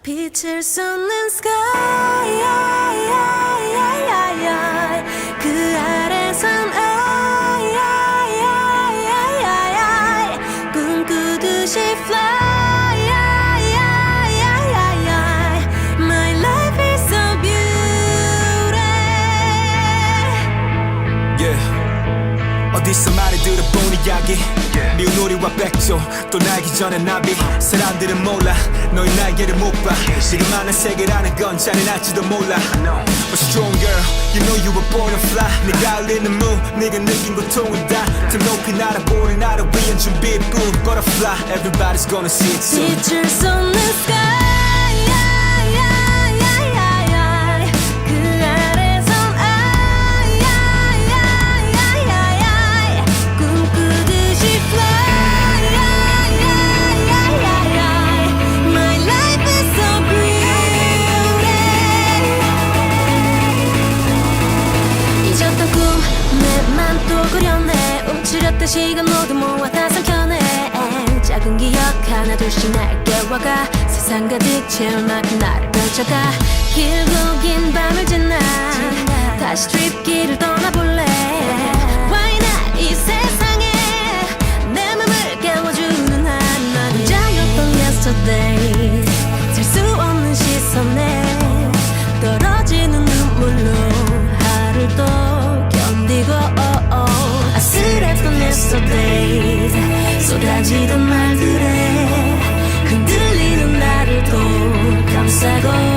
빛을 쏟는 sky 그 아래선 꿈꾸듯이 fly My life is so beautiful yeah. 어디서 많이 들어본 이야기 미운 우리와 백조 또 날기 전에 나비 사람들은 몰라 너의 날개를 못봐 지금 많은 세계라는 건 잔인할지도 몰라 But strong girl, you know you were born to fly 네가 흘리는 무, 네가 느낀 고통을 다 더 높이 날아보는 나를 위한 준비뿐 Butterfly, everybody's gonna see it soon 빛을 쏟는 sky 시간 모두 모아 다 삼켜내 작은 기억 하나 둘씩 날 깨워가 세상 가득 채울 만큼 나를 펼쳐가 길고 긴 밤을 지나 다시 트립길을 떠나볼래 Why not 이 세상에 내 맘을 깨워주는 한 혼자였던 yesterday 셀 수 없는 시선에 떨어지는 눈물로 하루를 또 견디고 아슬했던 yesterdays 쏟아지던 말들에 흔들리는 나를 또 감싸고